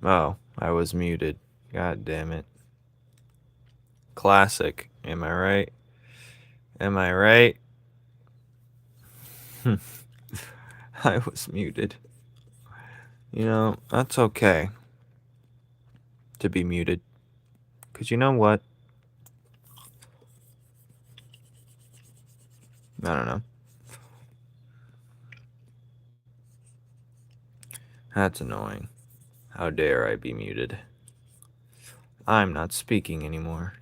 Oh, I was muted. God damn it. Classic. Am I right? Am I right? I was muted. You know, that's okay to be muted. Because you know what? I don't know. That's annoying. How dare I be muted? I'm not speaking anymore.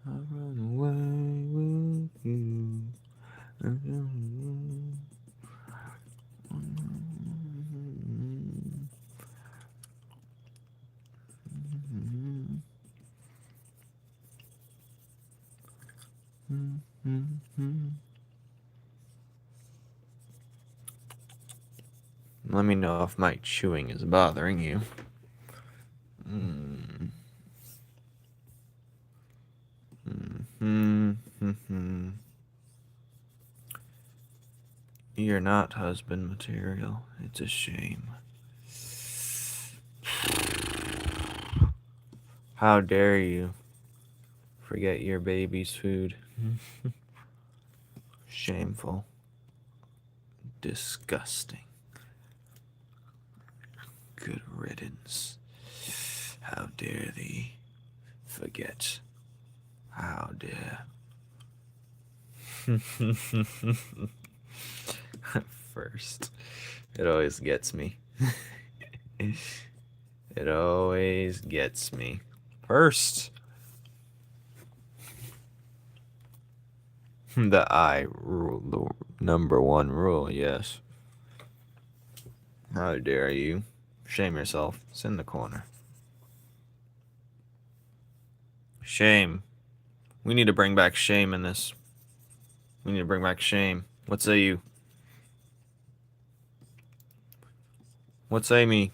I'll run away with you. Let me know if my chewing is bothering you. You're not husband material. It's a shame. How dare you forget your baby's food? Shameful. Disgusting. Good riddance. How dare thee forget? How dare? First. It always gets me. It always gets me. First. The I rule, the number one rule, yes. How dare you? Shame yourself. It's in the corner. Shame. We need to bring back shame in this. We need to bring back shame. What say you? What say me?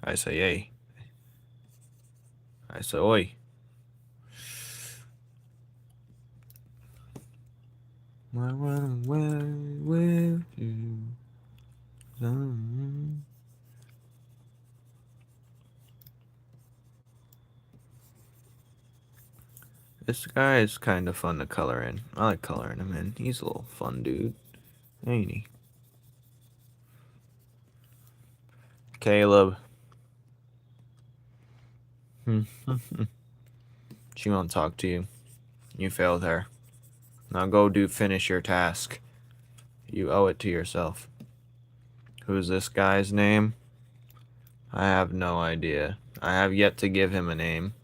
I say yay. I say oi. I run away with you. This guy is kind of fun to color in. I like coloring him in. He's a little fun dude, ain't he? Caleb. She won't talk to you. You failed her. Now go finish your task. You owe it to yourself. Who's this guy's name? I have no idea. I have yet to give him a name.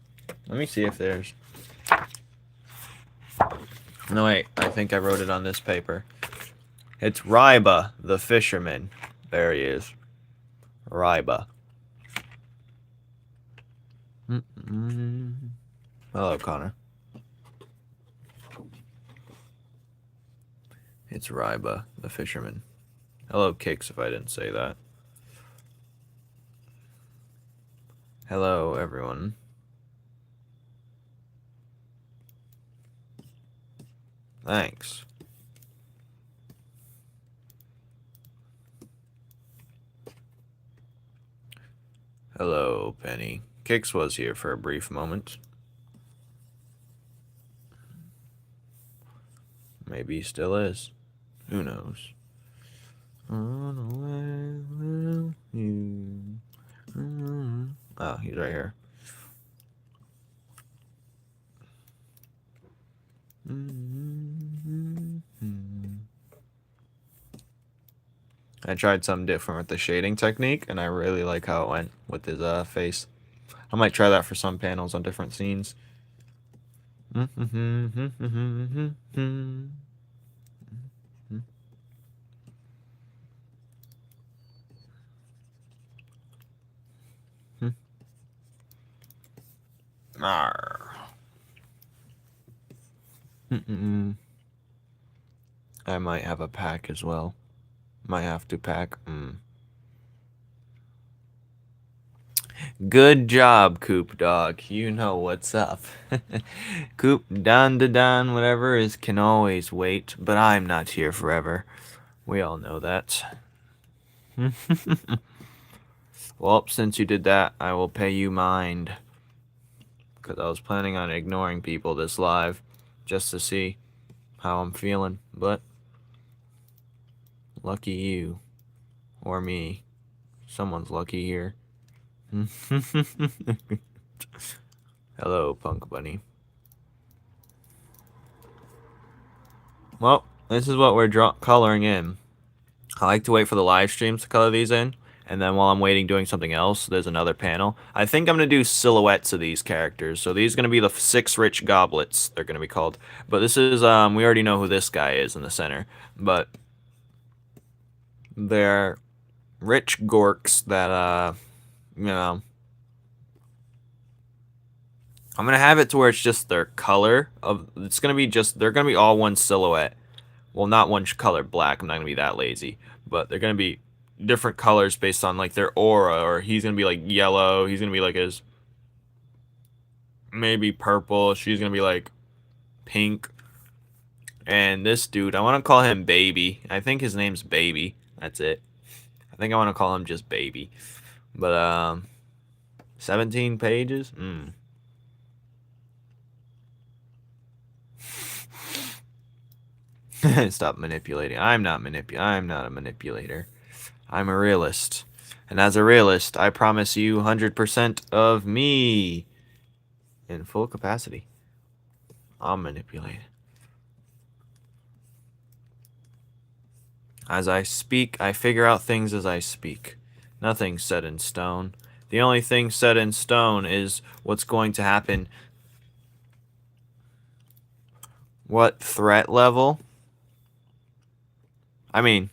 Let me see if there's... No, wait. I think I wrote it on this paper. It's Ryba, the fisherman. There he is. Ryba. Hello, Connor. It's Ryba, the fisherman. Hello, Kicks, if I didn't say that. Hello, everyone. Thanks. Hello, Penny. Kix was here for a brief moment. Maybe he still is. Who knows? Run away with you. Oh, he's right here. I tried something different with the shading technique, and I really like how it went with his face. I might try that for some panels on different scenes. Arr. I might have a pack as well. Might have to pack. Good job, Coop Dog. You know what's up. Coop, Don, whatever is can always wait, but I'm not here forever. We all know that. Well, since you did that, I will pay you mind. Because I was planning on ignoring people this live, just to see how I'm feeling, but lucky you. Or me. Someone's lucky here. Hello, Punk Bunny. Well, this is what we're coloring in. I like to wait for the live streams to color these in, and then while I'm waiting doing something else, there's another panel. I think I'm going to do silhouettes of these characters. So these are going to be the 6 rich goblets, they're going to be called. But this is, we already know who this guy is in the center. But they're rich gorks that, you know, I'm going to have it to where it's just their color. It's going to be just, they're going to be all one silhouette. Well, not one color black. I'm not going to be that lazy. But they're going to be different colors based on, like, their aura. Or he's going to be, like, yellow. He's going to be, like, his... maybe purple. She's going to be, like, pink. And this dude, I want to call him Baby. I think his name's Baby. That's it. I think I want to call him just Baby. But, 17 pages? Stop manipulating. I'm not a manipulator. I'm a realist. And as a realist, I promise you 100% of me in full capacity. I'll manipulate. As I speak, I figure out things as I speak. Nothing's set in stone. The only thing set in stone is what's going to happen. What threat level? I mean,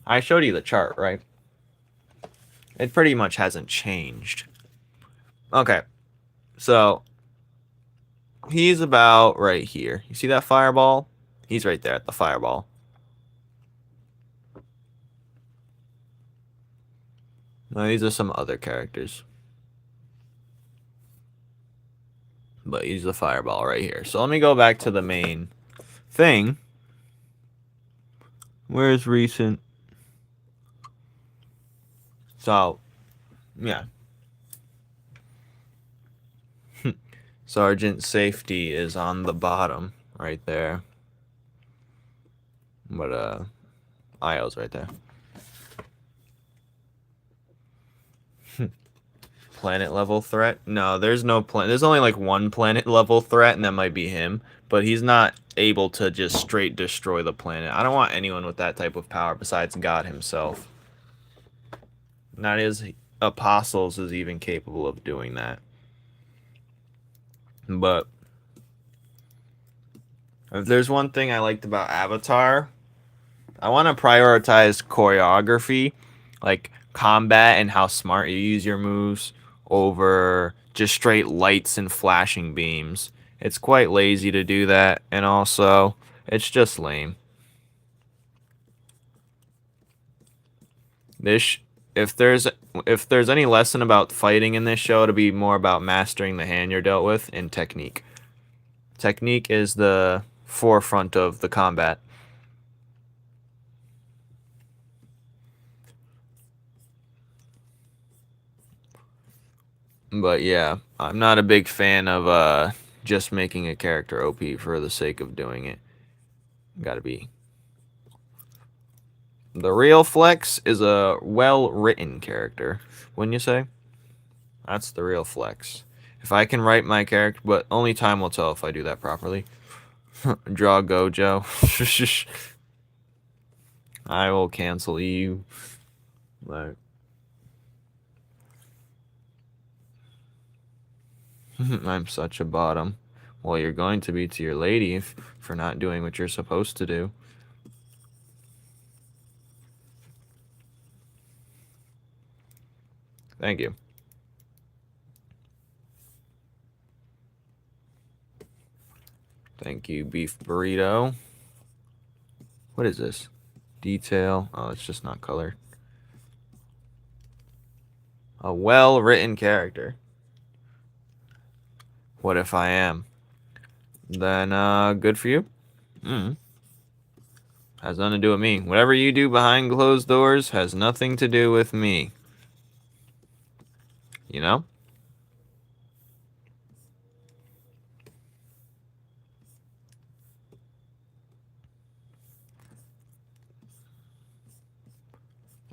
I showed you the chart, right? It pretty much hasn't changed. Okay, so he's about right here. You see that fireball? He's right there at the fireball. Now, these are some other characters. But he's the fireball right here. So let me go back to the main thing. Where's recent? So, yeah. Sergeant Safety is on the bottom right there. But, IO's right there. Planet level threat? No, there's no planet. There's only like one planet level threat, and that might be him. But he's not able to just straight destroy the planet. I don't want anyone with that type of power besides God himself. Not his apostles is even capable of doing that. But if there's one thing I liked about Avatar, I want to prioritize choreography, like combat and how smart you use your moves over just straight lights and flashing beams. It's quite lazy to do that, and also, it's just lame. This if there's any lesson about fighting in this show, to be more about mastering the hand you're dealt with and technique. Technique is the forefront of the combat. But yeah, I'm not a big fan of just making a character OP for the sake of doing it. Gotta be. The real flex is a well-written character, wouldn't you say? That's the real flex. If I can write my character, but only time will tell if I do that properly. Draw Gojo. I will cancel you. Like, I'm such a bottom. Well, you're going to be to your lady for not doing what you're supposed to do. Thank you. Thank you, beef burrito. What is this? Detail. Oh, it's just not colored. A well-written character. What if I am? Then, good for you. Has nothing to do with me. Whatever you do behind closed doors has nothing to do with me. You know?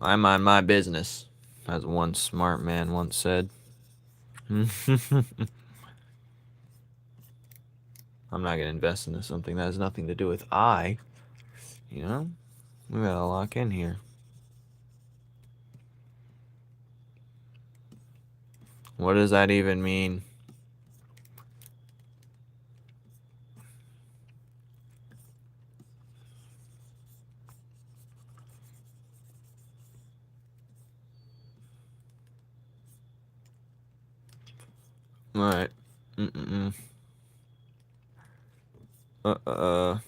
I mind my business, as one smart man once said. I'm not going to invest into something that has nothing to do with I. You know? We gotta lock in here. What does that even mean? Alright. I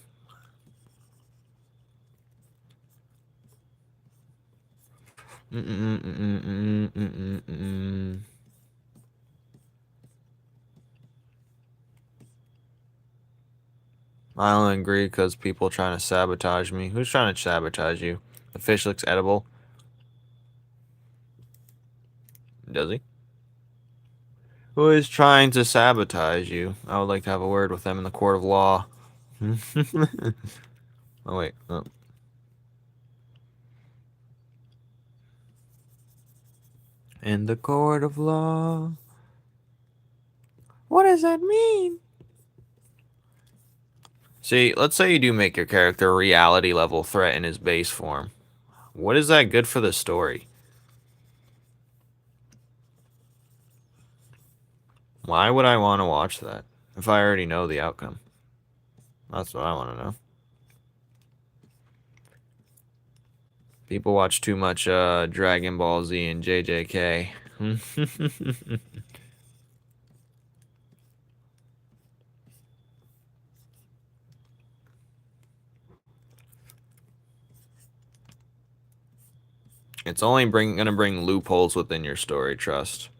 don't agree because people trying to sabotage me. Who's trying to sabotage you? The fish looks edible. Does he? Who is trying to sabotage you? I would like to have a word with them in the court of law. Oh, wait. Oh. In the court of law. What does that mean? See, let's say you do make your character a reality level threat in his base form. What is that good for the story? Why would I want to watch that if I already know the outcome? That's what I want to know. People watch too much Dragon Ball Z and JJK. It's only gonna bring loopholes within your story, trust.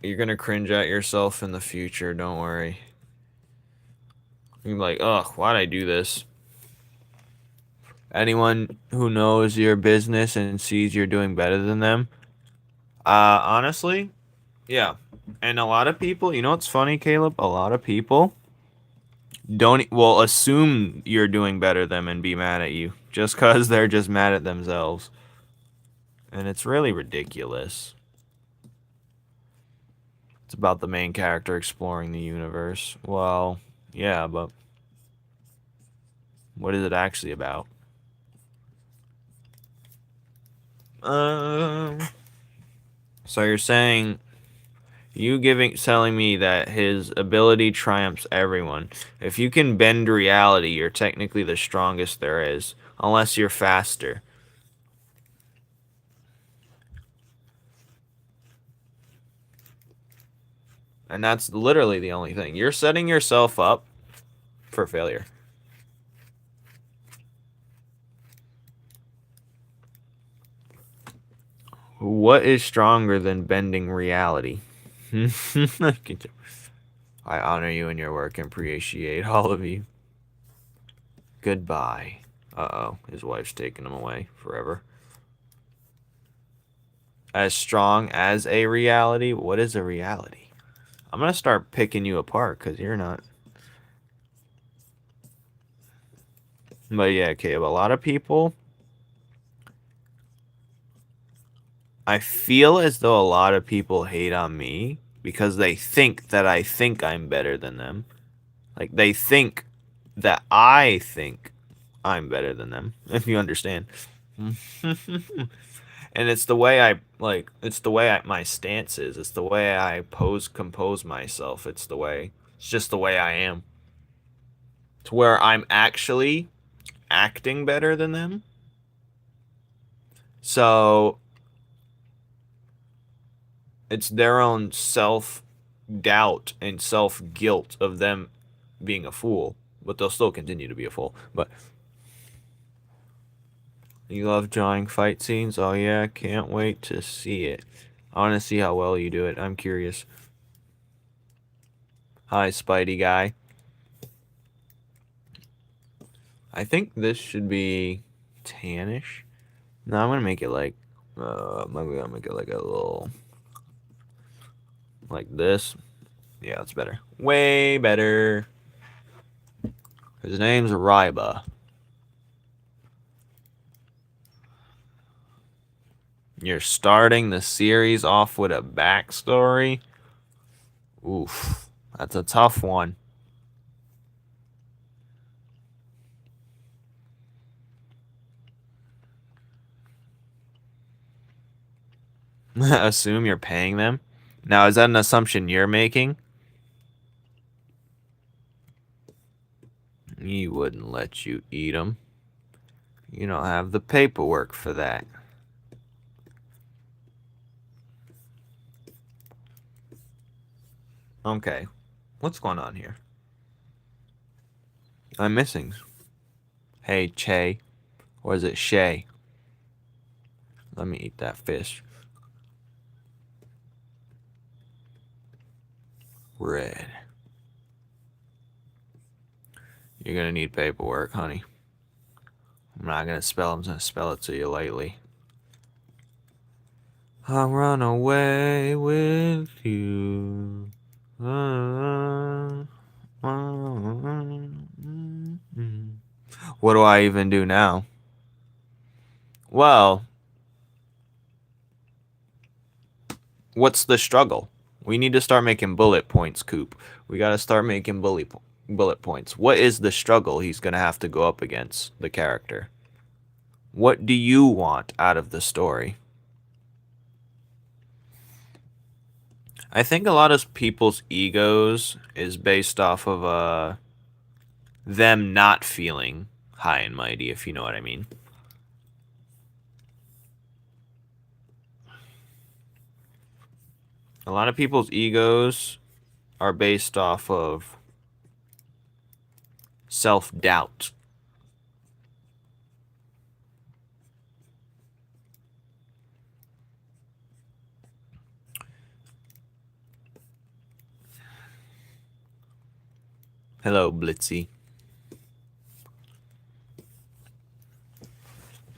You're gonna cringe at yourself in the future, don't worry. You're like, ugh, why'd I do this? Anyone who knows your business and sees you're doing better than them, honestly, yeah. And a lot of people, you know what's funny, Caleb? A lot of people will assume you're doing better than them and be mad at you just because they're just mad at themselves. And it's really ridiculous. It's about the main character exploring the universe. Well, yeah, but what is it actually about? So you're saying telling me that his ability triumphs everyone. If you can bend reality, you're technically the strongest there is, unless you're faster. And that's literally the only thing. You're setting yourself up for failure. What is stronger than bending reality? I honor you in your work and appreciate all of you. Goodbye. Uh-oh, his wife's taking him away forever. As strong as a reality? What is a reality? I'm gonna start picking you apart because you're not. But yeah, Caleb, a lot of people. I feel as though a lot of people hate on me because they think that I think I'm better than them. Like, they think that I think I'm better than them, if you understand. And it's the way I, like, it's the way my stance is. It's the way I compose myself. It's just the way I am. To where I'm actually acting better than them. So it's their own self doubt and self guilt of them being a fool, but they'll still continue to be a fool. But you love drawing fight scenes? Oh yeah, can't wait to see it. I want to see how well you do it. I'm curious. Hi, Spidey guy. I think this should be tannish. No, I'm gonna make it like, maybe I'll make it like a little, like this. Yeah, that's better. Way better. His name's Ryba. You're starting the series off with a backstory? Oof. That's a tough one. Assume you're paying them? Now, is that an assumption you're making? He wouldn't let you eat them. You don't have the paperwork for that. Okay. What's going on here? I'm missing. Hey, Che. Or is it Shay? Let me eat that fish. Red. You're gonna need paperwork, honey. I'm not gonna I'm gonna spell it to you lightly. I'll run away with you. What do I even do now? Well, what's the struggle? We need to start making bullet points, Coop. We gotta start making bullet points. What is the struggle he's gonna have to go up against, the character? What do you want out of the story? I think a lot of people's egos is based off of them not feeling high and mighty, if you know what I mean. A lot of people's egos are based off of self-doubt. Hello, Blitzy.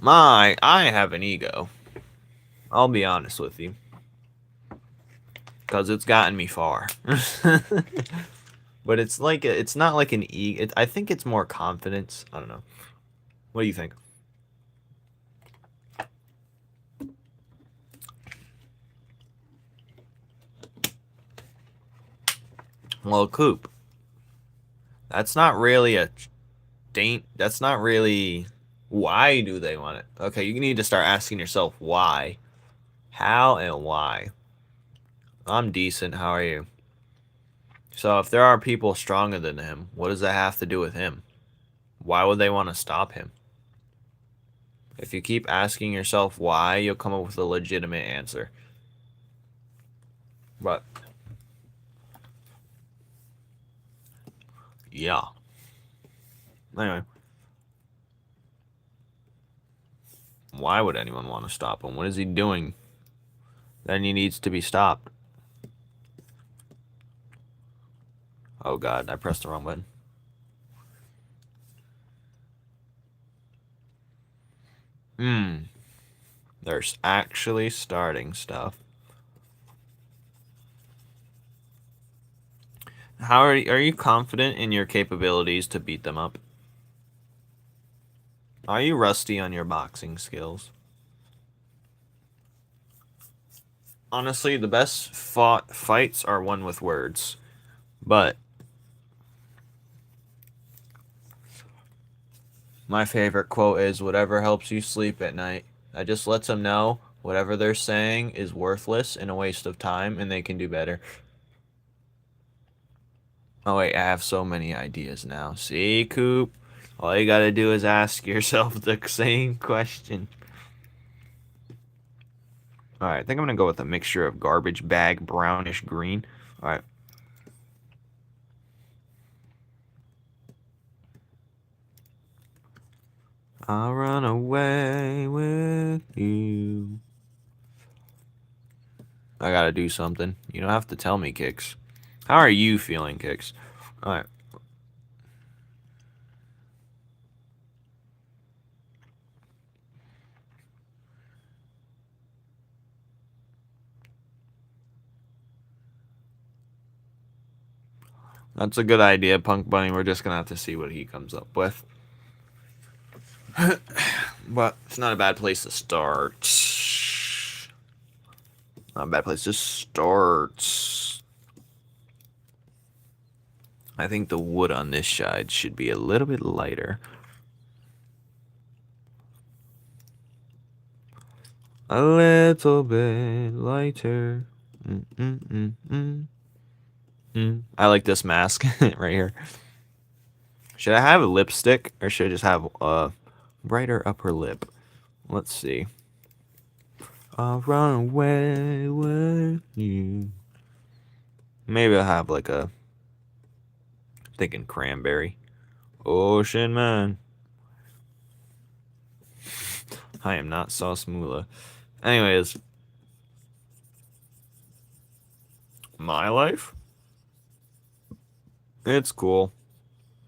I have an ego. I'll be honest with you. Because it's gotten me far. But it's like, it's not like an ego. I think it's more confidence. I don't know. What do you think? Well, Coop, that's not really that's not really, why do they want it? Okay, you need to start asking yourself why. How and why. I'm decent, how are you? So if there are people stronger than him, what does that have to do with him? Why would they want to stop him? If you keep asking yourself why, you'll come up with a legitimate answer. But yeah. Anyway. Why would anyone want to stop him? What is he doing? then he needs to be stopped. Oh god, I pressed the wrong button. There's actually starting stuff. How are you confident in your capabilities to beat them up? Are you rusty on your boxing skills? Honestly, the best fights are won with words. But my favorite quote is, whatever helps you sleep at night. That just lets them know whatever they're saying is worthless and a waste of time and they can do better. Oh wait, I have so many ideas now. See, Coop? All you gotta do is ask yourself the same question. Alright, I think I'm gonna go with a mixture of garbage bag, brownish green. Alright. I'll run away with you. I gotta do something. You don't have to tell me, Kicks. How are you feeling, Kicks? Alright. That's a good idea, Punk Bunny. We're just gonna have to see what he comes up with. But it's not a bad place to start. Not a bad place to start. I think the wood on this side should be a little bit lighter. A little bit lighter. I like this mask right here. Should I have a lipstick or should I just have a brighter upper lip? Let's see. I'll run away with you. Maybe I'll have like a, thinking cranberry. Ocean man. I am not Sauce Moolah. Anyways. My life? It's cool.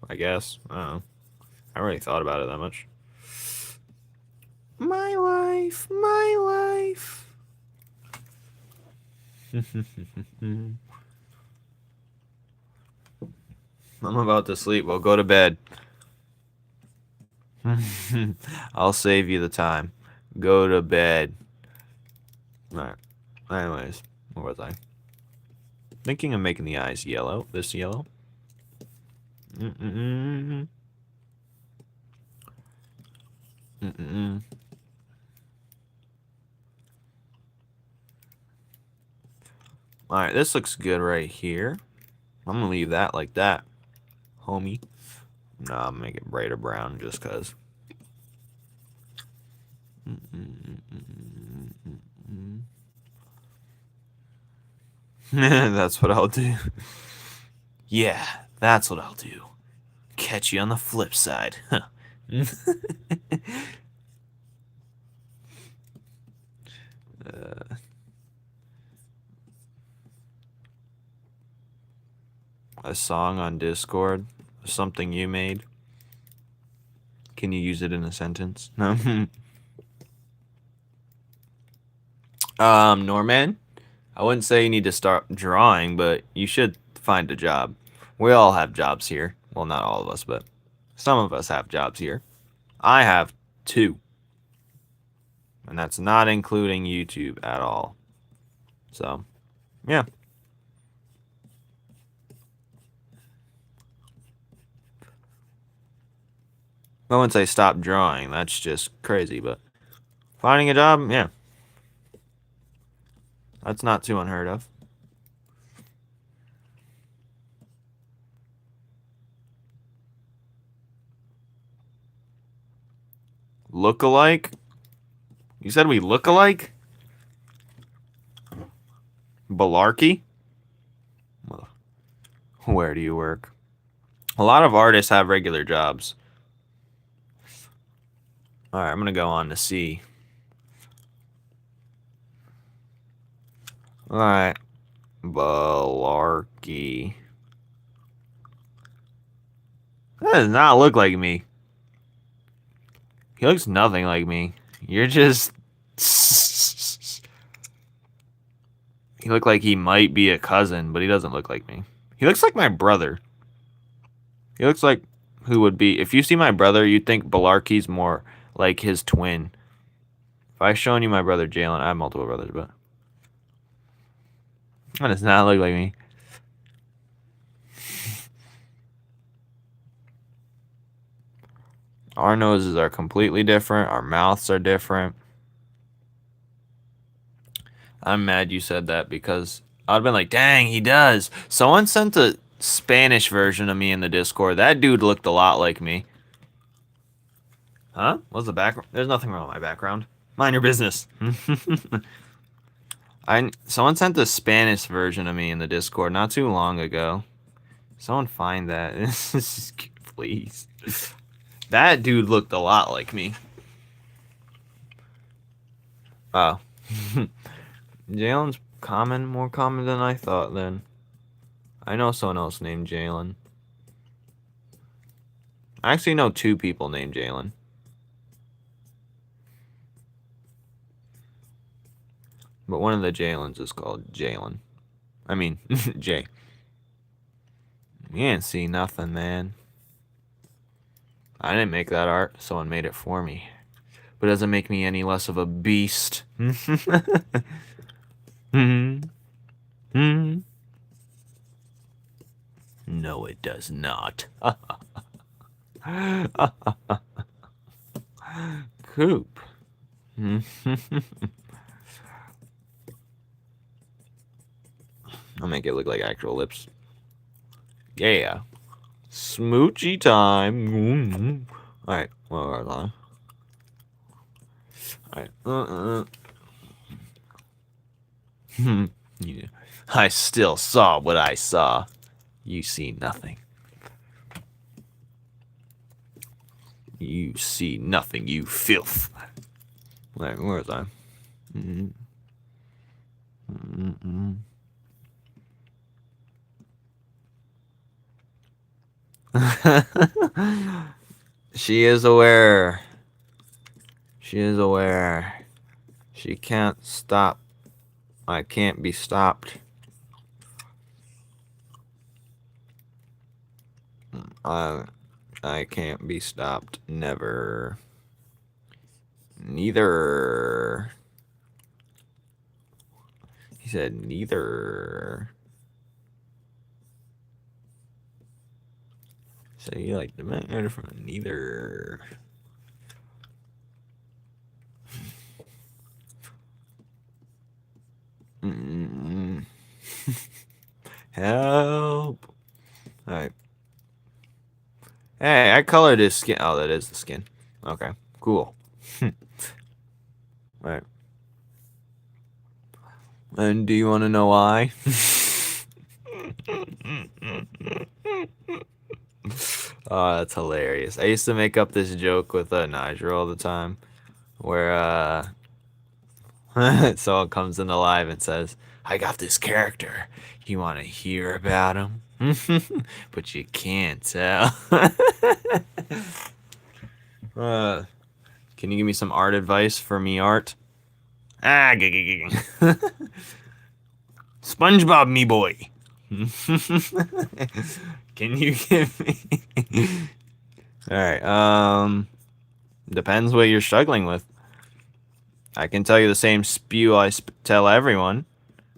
I guess. I don't know. I haven't really thought about it that much. My life. My life. I'm about to sleep. Well, go to bed. I'll save you the time. Go to bed. Alright. Anyways, where was I? Thinking of making the eyes yellow. This yellow. Alright, this looks good right here. I'm gonna leave that like that, homie. No, I'm gonna make it brighter brown just cause. That's what I'll do. Yeah, that's what I'll do. Catch you on the flip side. A song on Discord, something you made. Can you use it in a sentence? No. Norman, I wouldn't say you need to start drawing, but you should find a job. We all have jobs here. Well, not all of us, but some of us have jobs here. I have 2. And that's not including YouTube at all. So, yeah. I wouldn't say stop drawing. That's just crazy, but finding a job, yeah. That's not too unheard of. Look alike? You said we look alike? Balarkey? Where do you work? A lot of artists have regular jobs. Alright, I'm gonna go on to see. Alright. Balarkey. That does not look like me. He looks nothing like me. You're just... He looked like he might be a cousin, but he doesn't look like me. He looks like my brother. He looks like who would be... If you see my brother, you'd think Balarkey's more like his twin. If I shown you my brother Jalen, I have multiple brothers, but... That does not look like me. Our noses are completely different. Our mouths are different. I'm mad you said that because I'd been like, dang, he does. Someone sent a Spanish version of me in the Discord. That dude looked a lot like me. Huh? What's the background? There's nothing wrong with my background. Mind your business. Someone sent a Spanish version of me in the Discord not too long ago. Someone find that. Please. That dude looked a lot like me. Oh. Jalen's more common than I thought then. I know someone else named Jalen. I actually know 2 people named Jalen. But one of the Jalens is called Jalen. I mean, Jay. You ain't see nothing, man. I didn't make that art. Someone made it for me. But it doesn't make me any less of a beast. No, it does not. Coop. I'll make it look like actual lips. Yeah. Smoochy time. Alright, where are I? Alright. Yeah. I still saw what I saw. You see nothing. You see nothing, you filth. Wait, where is I? She is aware. She is aware. She can't stop. I can't be stopped. I can't be stopped. Never. Neither. He said neither. So you like the matter from neither. Help. Alright. Hey, I colored his skin. Oh, that is the skin. Okay, cool. Alright. And do you want to know why? Oh, that's hilarious. I used to make up this joke with Nigel all the time, where someone comes in the live and says, I got this character. You want to hear about him? But you can't tell. Can you give me some art advice for me art? SpongeBob me boy. Can you give me... Alright, depends what you're struggling with. I can tell you the same spew I tell everyone.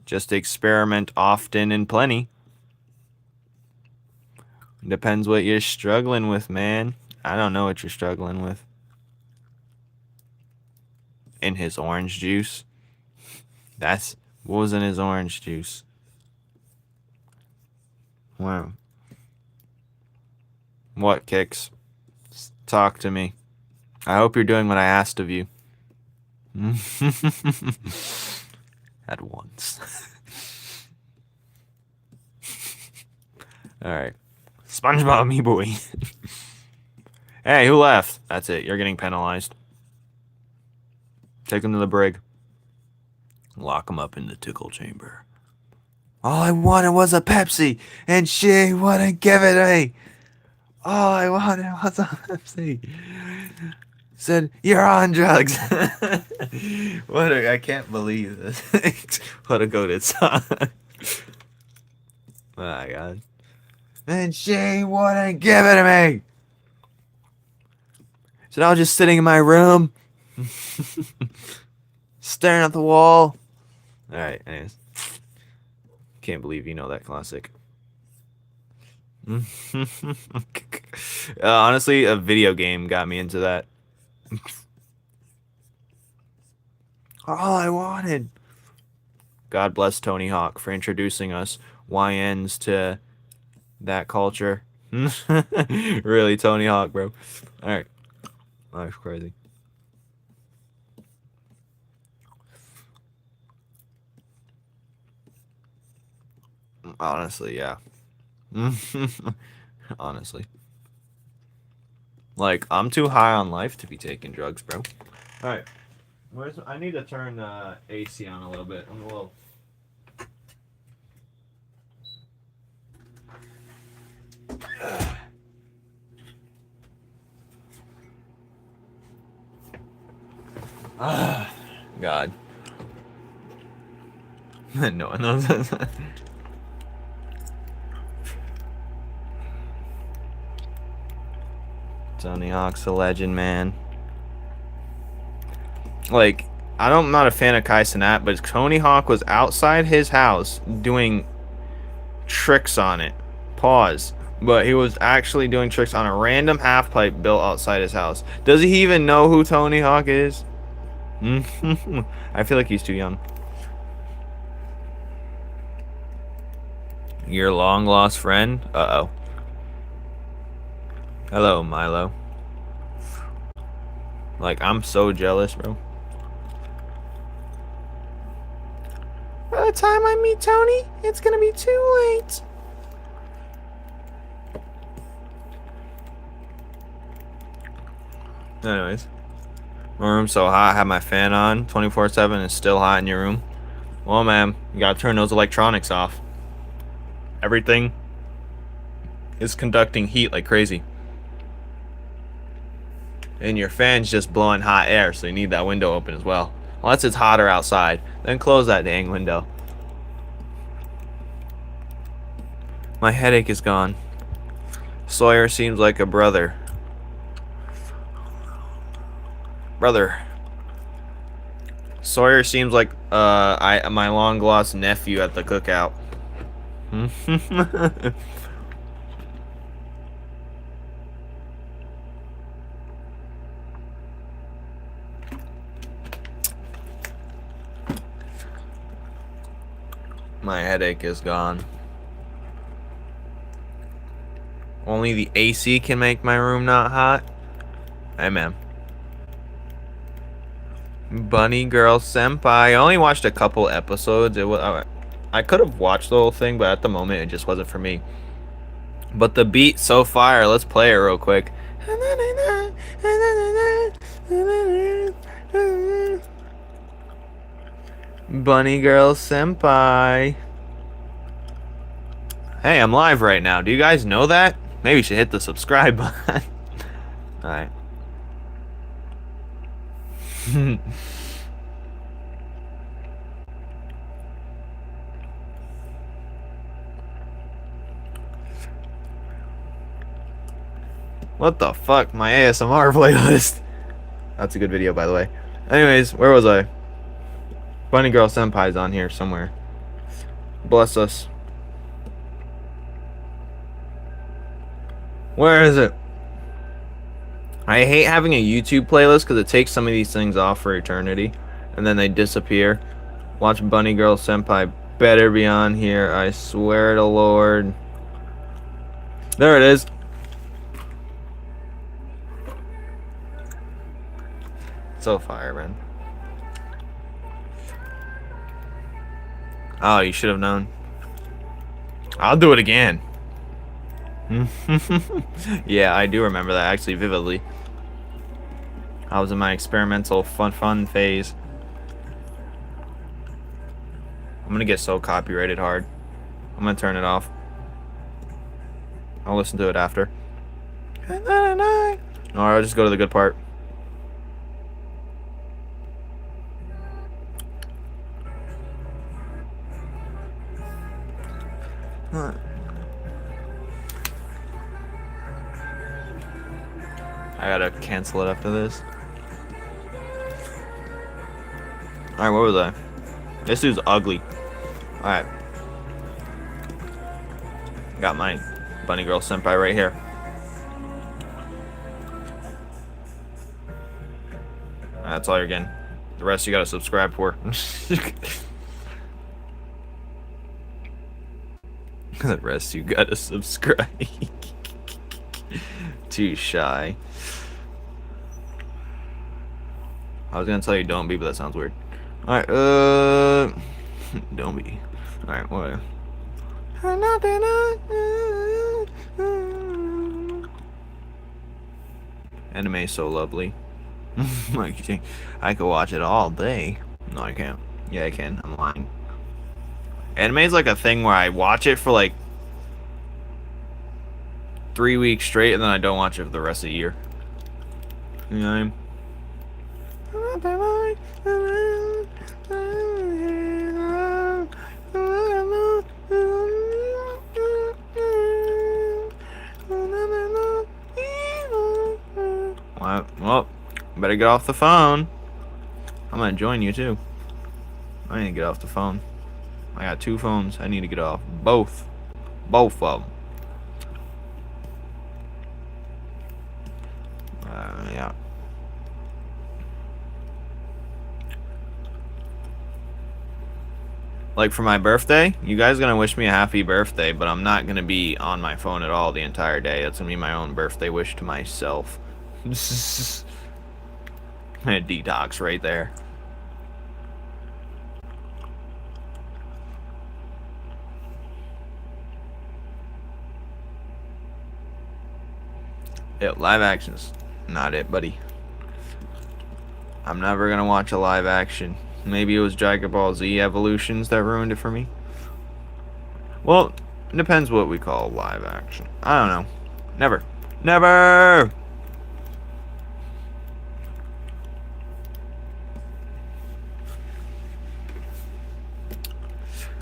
Just experiment often and plenty. Depends what you're struggling with, man. I don't know what you're struggling with. In his orange juice. What was in his orange juice? Wow. What, Kicks? Talk to me. I hope you're doing what I asked of you. At once. Alright. SpongeBob me boy. Hey, who left? That's it. You're getting penalized. Take him to the brig. Lock him up in the tickle chamber. All I wanted was a Pepsi, and she wouldn't give it to me. All I wanted was a Pepsi. Said, you're on drugs. I can't believe this. What a goated song. Oh my god. And she wouldn't give it to me. So I was just sitting in my room, staring at the wall. Alright, anyways. Can't believe you know that classic. Honestly, a video game got me into that. All I wanted. God bless Tony Hawk for introducing us YNs to that culture. Really, Tony Hawk, bro. Alright. That's crazy. Honestly, yeah. Honestly. Like, I'm too high on life to be taking drugs, bro. Alright. I need to turn AC on a little bit. I'm a little... God. No one knows. Tony Hawk's a legend, man. Like, I'm not a fan of Kai Cenat, but Tony Hawk was outside his house doing tricks on it. Pause. But he was actually doing tricks on a random half pipe built outside his house. Does he even know who Tony Hawk is? I feel like he's too young. Your long lost friend? Uh-oh. Hello, Milo. Like, I'm so jealous, bro. By the time I meet Tony, it's gonna be too late. Anyways. My room's so hot, I have my fan on 24/7. It's still hot in your room. Well, man, you gotta turn those electronics off. Everything is conducting heat like crazy. And your fan's just blowing hot air, so you need that window open as well. Unless it's hotter outside, then close that dang window. My headache is gone. Sawyer seems like a brother. Sawyer seems like my long lost nephew at the cookout. My headache is gone. Only the AC can make my room not hot. Hey, man. Bunny Girl Senpai. I only watched a couple episodes. I could have watched the whole thing, but at the moment it just wasn't for me. But the beat so fire. Let's play it real quick. Bunny Girl Senpai. Hey, I'm live right now. Do you guys know that? Maybe you should hit the subscribe button. Alright. What the fuck? My ASMR playlist. That's a good video, by the way. Anyways, where was I? Bunny Girl Senpai's on here somewhere. Bless us. Where is it? I hate having a YouTube playlist because it takes some of these things off for eternity. And then they disappear. Watch Bunny Girl Senpai. Better be on here. I swear to Lord. There it is. So fire, man. Oh, you should have known. I'll do it again. Yeah, I do remember that actually vividly. I was in my experimental fun phase. I'm gonna get so copyrighted hard. I'm gonna turn it off. I'll listen to it after. Or I'll just go to the good part. I gotta cancel it after this. Alright, what was I? This dude's ugly. Alright. Got my bunny girl senpai right here. That's all you're getting. The rest you gotta subscribe for. The rest you gotta subscribe. Too shy. I was gonna tell you don't be, but that sounds weird. Alright, don't be. Alright, whatever. Anime is so lovely. Like, I could watch it all day. No, I can't. Yeah, I can. I'm lying. Anime is like a thing where I watch it for like 3 weeks straight, and then I don't watch it for the rest of the year. You know what I mean? Well, better get off the phone. I'm gonna join you too. I need to get off the phone. I got 2 phones. I need to get off both of them. Yeah. Like for my birthday, you guys are gonna wish me a happy birthday, but I'm not gonna be on my phone at all the entire day. It's gonna be my own birthday wish to myself. A detox right there. Yeah, live action's not it, buddy. I'm never gonna watch a live action. Maybe it was Dragon Ball Z Evolutions that ruined it for me. Well, it depends what we call live action. I don't know. Never. Never!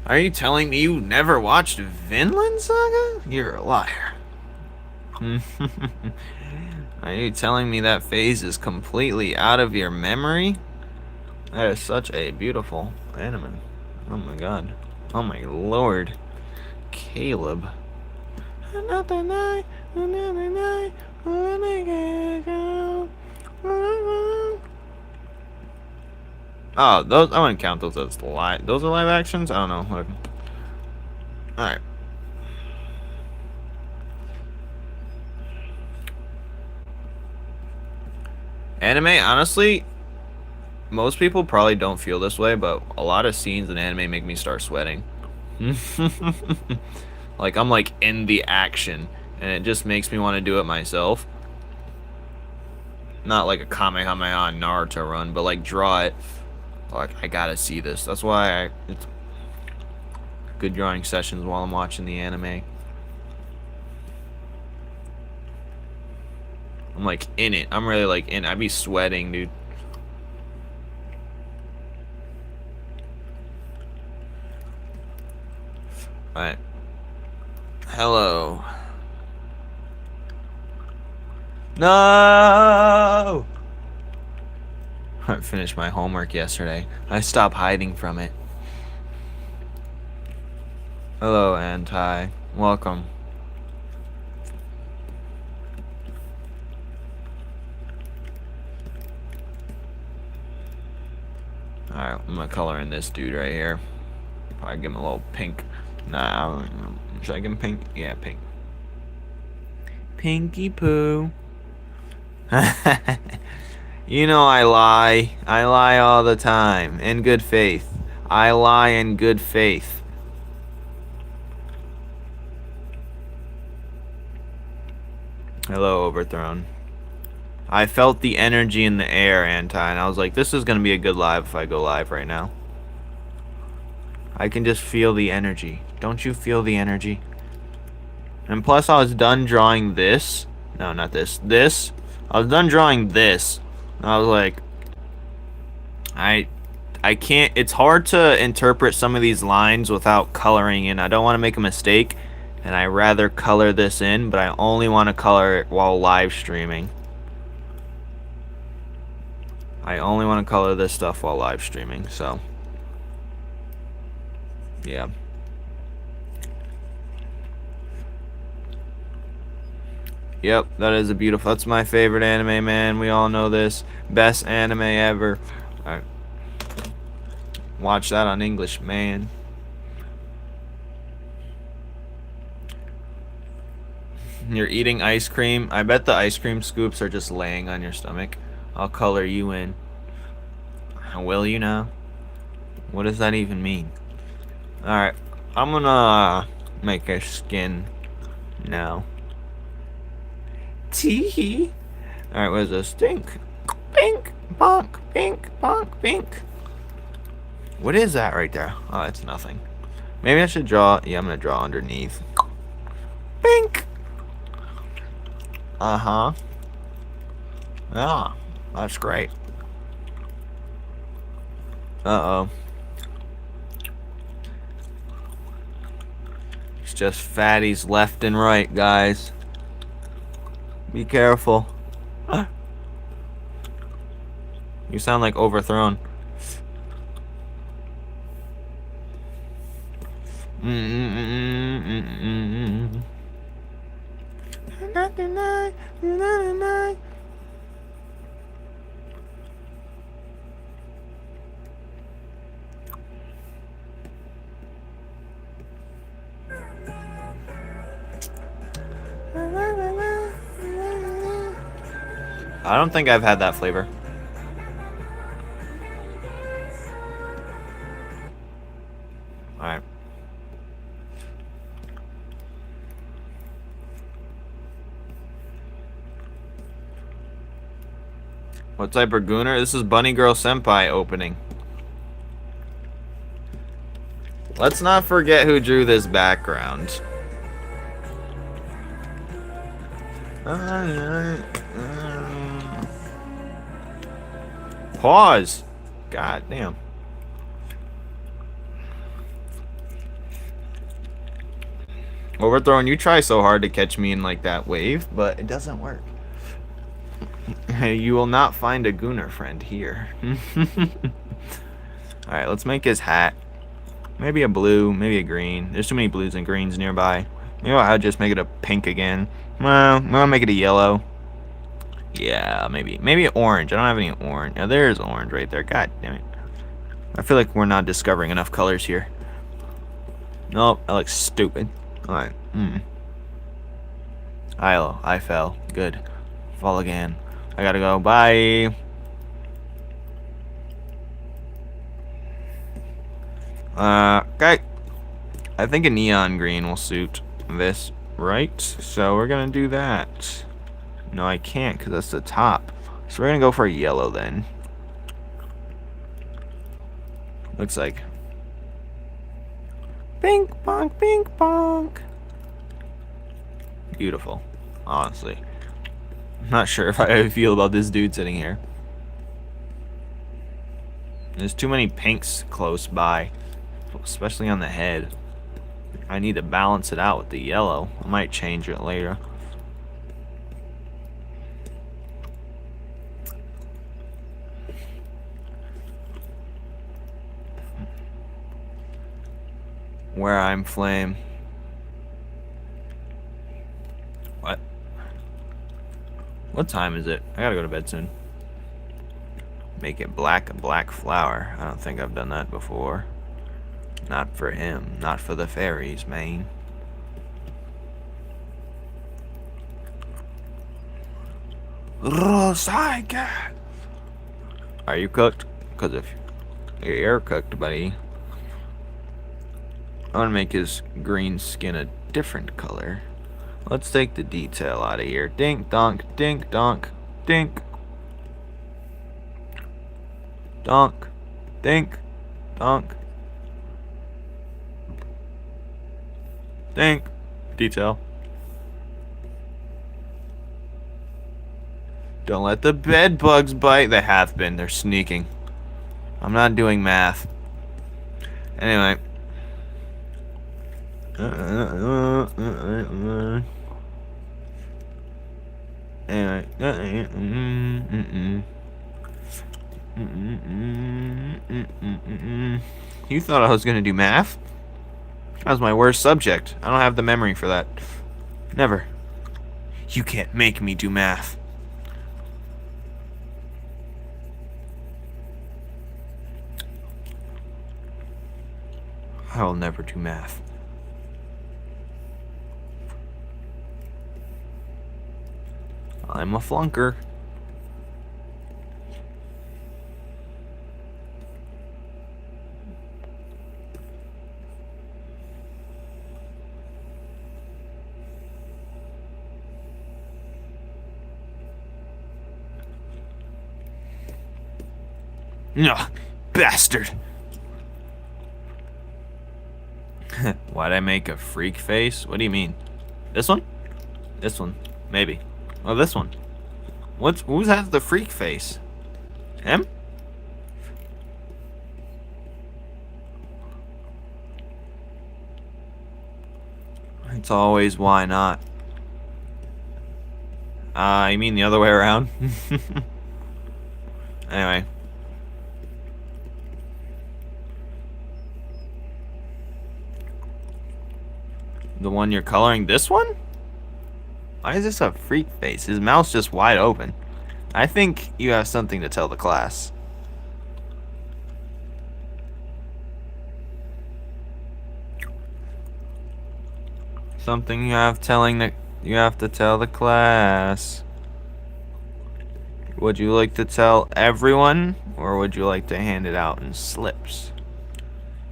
Are you telling me you never watched Vinland Saga? You're a liar. Are you telling me that phase is completely out of your memory? That is such a beautiful anime. Oh my god. Oh my lord. Caleb. Another night, another night, oh, those I wouldn't count those as live. Those are live actions? I don't know. Alright. Anime, honestly, most people probably don't feel this way, but a lot of scenes in anime make me start sweating. Like, I'm like in the action, and it just makes me want to do it myself. Not like a Kamehameha Naruto run, but like draw it. Like, I gotta see this. That's why it's good drawing sessions while I'm watching the anime. I'm like in it. I'm really like in. I'd be sweating, dude. Alright. Hello. No! I finished my homework yesterday. I stopped hiding from it. Hello, Anti. Welcome. Alright, I'm gonna color in this dude right here. Probably give him a little pink. Nah, should I give him pink? Yeah, pink. Pinky poo. You know I lie. I lie all the time. In good faith. I lie in good faith. Hello, Overthrown. I felt the energy in the air, Anti, and I was like, this is going to be a good live if I go live right now. I can just feel the energy. Don't you feel the energy? And plus, I was done drawing this. No, not this. This. I was done drawing this. I was like, I can't. It's hard to interpret some of these lines without coloring in. I don't want to make a mistake, and I rather color this in, but I only want to color it while live streaming. I only want to color this stuff while live streaming, so yeah. Yep, that is a beautiful. That's my favorite anime, man. We all know this. Best anime ever. Alright. Watch that on English, man. You're eating ice cream. I bet the ice cream scoops are just laying on your stomach. I'll color you in. Will you now? What does that even mean? Alright. I'm gonna make a skin now. Tee. Alright, what is this? Stink. Pink. Bonk. Pink. Bonk. Pink. What is that right there? Oh, it's nothing. Maybe I should draw. Yeah, I'm gonna draw underneath. Pink. Uh-huh. Yeah, that's great. Uh-oh. It's just fatties left and right, guys. Be careful. You sound like overthrown. I don't think I've had that flavor. Alright. What type of gooner? This is Bunny Girl Senpai opening. Let's not forget who drew this background. Pause. God damn. Overthrown, you try so hard to catch me in like that wave, but it doesn't work. You will not find a gooner friend here. Alright, let's make his hat. Maybe a blue, maybe a green. There's too many blues and greens nearby. Maybe I'll just make it a pink again. Well, I'm gonna make it a yellow. Yeah, maybe orange. I don't have any orange. Now there's orange right there. God damn it. I feel like we're not discovering enough colors here. Nope, that looks stupid. Alright. I fell. Good. Fall again. I gotta go. Bye. Okay. I think a neon green will suit this, right? So we're gonna do that. No, I can't because that's the top. So we're gonna go for a yellow then. Looks like. Pink bonk, pink bonk. Beautiful, honestly. I'm not sure if I feel about this dude sitting here. There's too many pinks close by, especially on the head. I need to balance it out with the yellow. I might change it later. Where I'm flame. What? What time is it? I gotta go to bed soon. Make it black, a black flower. I don't think I've done that before. Not for him. Not for the fairies, man. Are you cooked? Because if you're cooked, buddy. I want to make his green skin a different color. Let's take the detail out of here. Dink donk, dink donk, dink. Donk, dink, donk. Think. Detail. Don't let the bed bugs bite. They have been. They're sneaking. I'm not doing math. Anyway. You thought I was gonna do math? That was my worst subject. I don't have the memory for that. Never. You can't make me do math. I will never do math. I'm a flunker. No, bastard. Why'd I make a freak face? What do you mean? This one? This one. Maybe. Oh, this one. Who has the freak face? Him? It's always why not. You mean the other way around? Anyway. The one you're coloring, this one? Why is this a freak face? His mouth's just wide open. I think you have something to tell the class. Something you have to tell the class. Would you like to tell everyone, or would you like to hand it out in slips?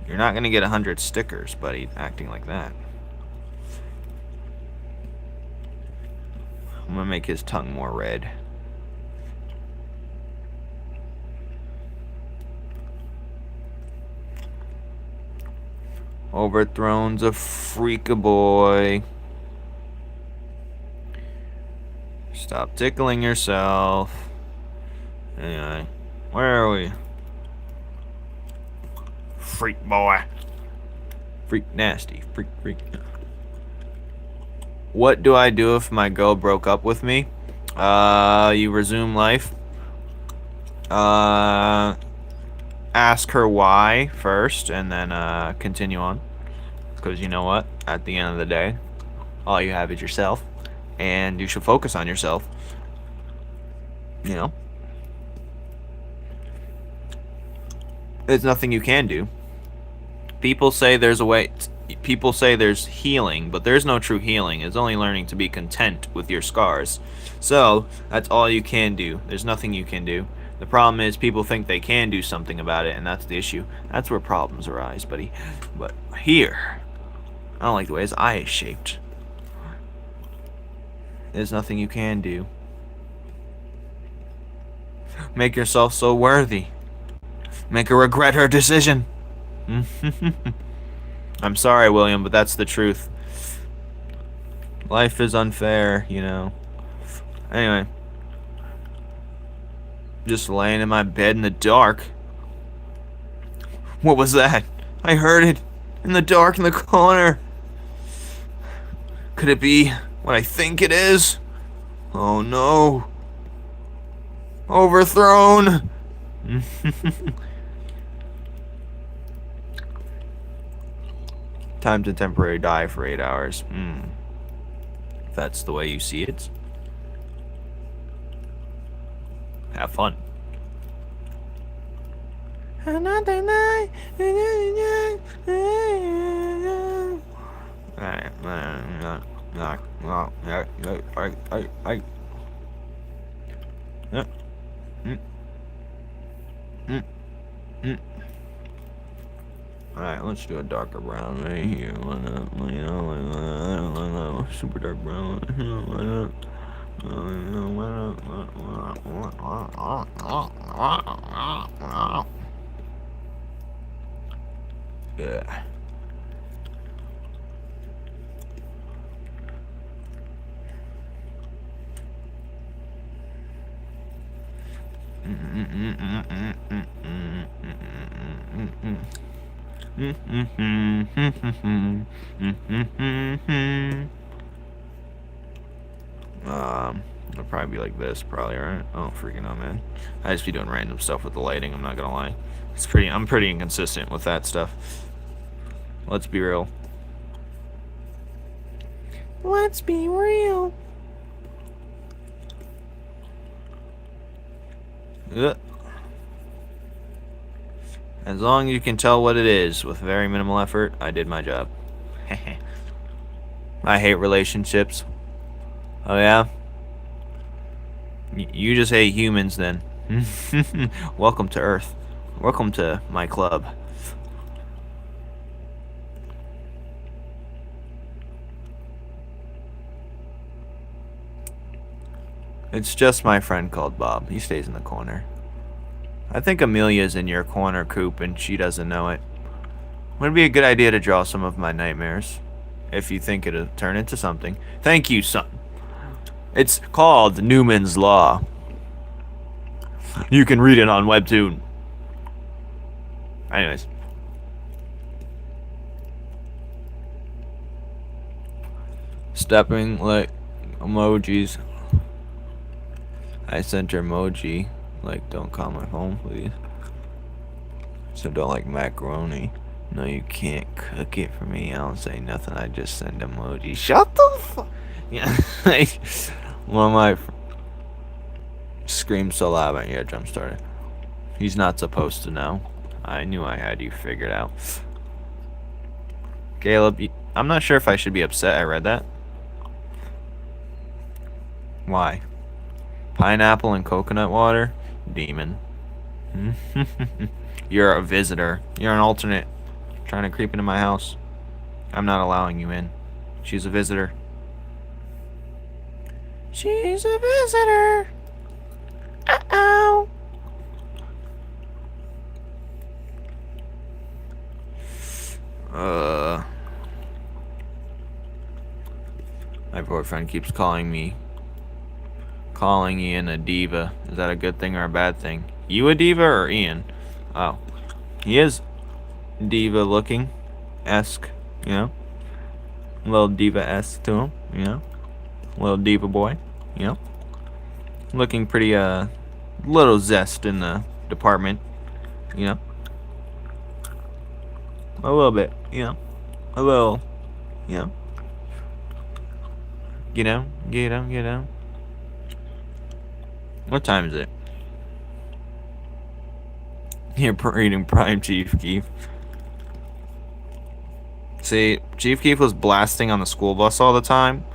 You're not gonna get 100 stickers, buddy, acting like that. I'm gonna make his tongue more red. Overthrown's a freak-a-boy. Stop tickling yourself. Anyway, where are we? Freak boy. Freak nasty. Freak. What do I do if my girl broke up with me? You resume life. Ask her why first, and then continue on. Because you know what? At the end of the day, all you have is yourself, and you should focus on yourself. You know? There's nothing you can do. People say there's a way. People say there's healing, but there's no true healing. It's only learning to be content with your scars. So, that's all you can do. There's nothing you can do. The problem is people think they can do something about it, and that's the issue. That's where problems arise, buddy. But here, I don't like the way his eye is shaped. There's nothing you can do. Make yourself so worthy. Make her regret her decision. I'm sorry, William, but that's the truth. Life is unfair, you know. Anyway. Just laying in my bed in the dark. What was that? I heard it. In the dark in the corner. Could it be what I think it is? Oh no. Overthrown. Time to temporarily die for 8 hours. If that's the way you see it. Have fun. Another night. Alright, let's do a darker brown right here. Super dark brown. Yeah. It'll probably be like this, probably, right? Oh, freaking oh, man. I just be doing random stuff with the lighting, I'm not gonna lie. I'm pretty inconsistent with that stuff. Let's be real. Let's be real. Ugh. As long as you can tell what it is with very minimal effort, I did my job. I hate relationships. Oh yeah? You just hate humans then. Welcome to Earth. Welcome to my club. It's just my friend called Bob. He stays in the corner. I think Amelia's in your corner, Coop, and she doesn't know it. Would be a good idea to draw some of my nightmares. If you think it'll turn into something. Thank you, son. It's called Numen's Law. You can read it on Webtoon. Anyways. Stepping like emojis. I sent her emoji. Like, don't call my phone, please. So don't like macaroni. No, you can't cook it for me. I don't say nothing. I just send emoji. Shut the fuck. Yeah. Like, one of my screams so loud my eardrum started. He's not supposed to know. I knew I had you figured out. Caleb, I'm not sure if I should be upset I read that. Why? Pineapple and coconut water? Demon. You're a visitor. You're an alternate. Trying to creep into my house. I'm not allowing you in. She's a visitor. She's a visitor. Uh-oh. My boyfriend keeps calling Ian a diva. Is that a good thing or a bad thing? You a diva or Ian? Oh. He is diva looking. Esque, you know? A little diva-esque to him, you know? A little diva boy, you know? Looking pretty, little zest in the department, you know? A little bit, you know? A little, you know? Get down. What time is it? You're reading Prime Chief Keef. See, Chief Keef was blasting on the school bus all the time.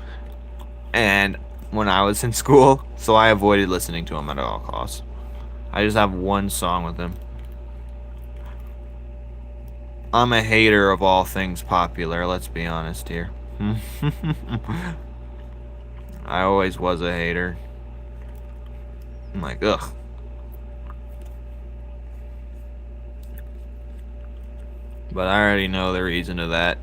And when I was in school, so I avoided listening to him at all costs. I just have one song with him. I'm a hater of all things popular, let's be honest here. I always was a hater. I'm like, ugh. But I already know the reason of that.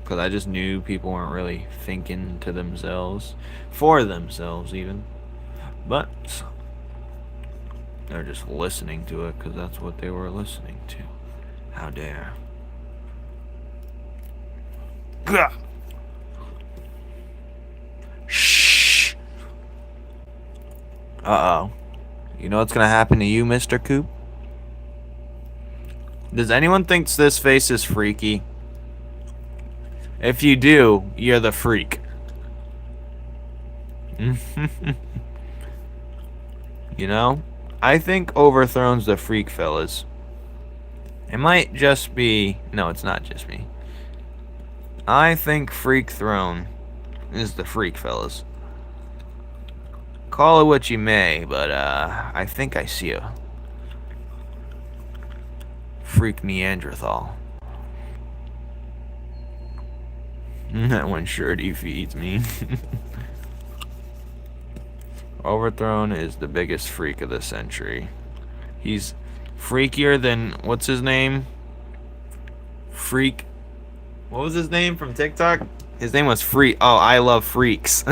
Because I just knew people weren't really thinking to themselves. For themselves, even. But they're just listening to it because that's what they were listening to. How dare. Gah! Shh. Uh-oh. You know what's gonna happen to you, Mr. Coop? Does anyone think this face is freaky? If you do, you're the freak. You know? I think Overthrown's the freak, fellas. It might just be... No, it's not just me. I think Freak Throne is the freak, fellas. Call it what you may, but I think I see a freak Neanderthal. That one sure defeats me. Overthrown is the biggest freak of the century. He's freakier than, what's his name? Freak. What was his name from TikTok? His name was Freak. Oh, I love freaks.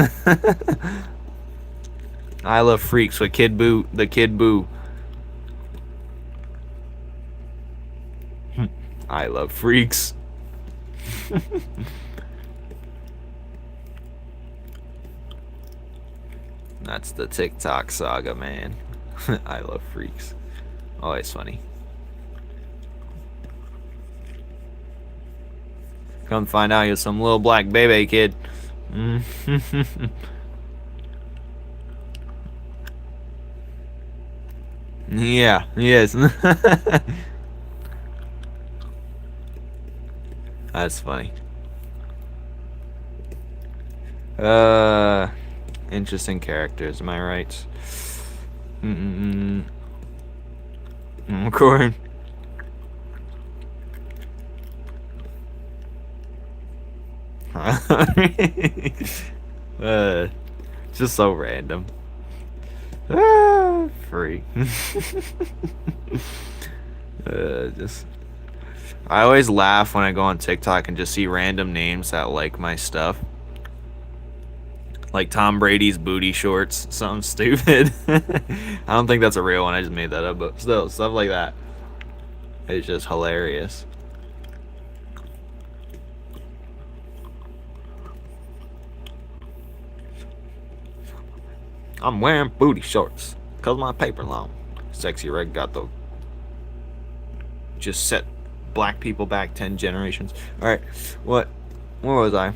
I love freaks with Kid Boo, the Kid Boo. I love freaks. That's the TikTok saga, man. I love freaks. Always funny. Come find out you're some little black baby kid. Yeah, yes. That's funny. Interesting characters, am I right? Corn. Just so random. Free. Just. I always laugh when I go on TikTok and just see random names that like my stuff. Like Tom Brady's booty shorts, something stupid. I don't think that's a real one. I just made that up, but still, stuff like that. It's just hilarious. I'm wearing booty shorts because my paper long. Sexy Red got the just set black people back 10 generations. Alright, where was I?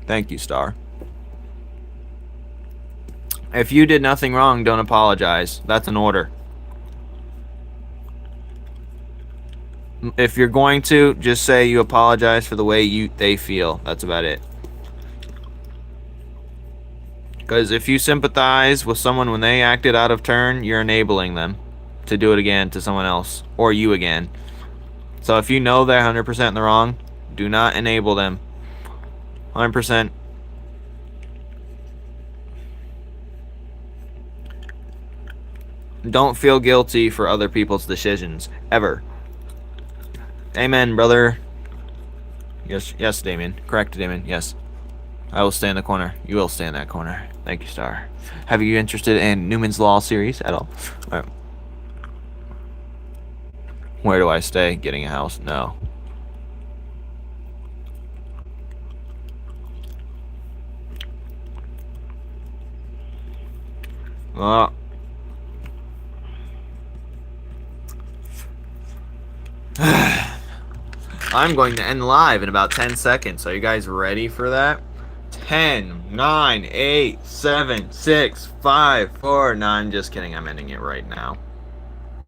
Thank you, Star. If you did nothing wrong, don't apologize. That's an order. If you're going to, just say you apologize for the way they feel. That's about it. Because if you sympathize with someone when they acted out of turn, you're enabling them to do it again to someone else. Or you again. So if you know they're 100% in the wrong, do not enable them. 100%. Don't feel guilty for other people's decisions. Ever. Amen, brother. Yes, Damien. Correct, Damien. Yes. I will stay in the corner. You will stay in that corner. Thank you, Star. Have you interested in Numen's Law series at all? All right. Where do I stay? Getting a house? No. Well, I'm going to end live in about 10 seconds. Are you guys ready for that? 10, 9, 8, 7, 6, 5, 4. No, I'm just kidding. I'm ending it right now.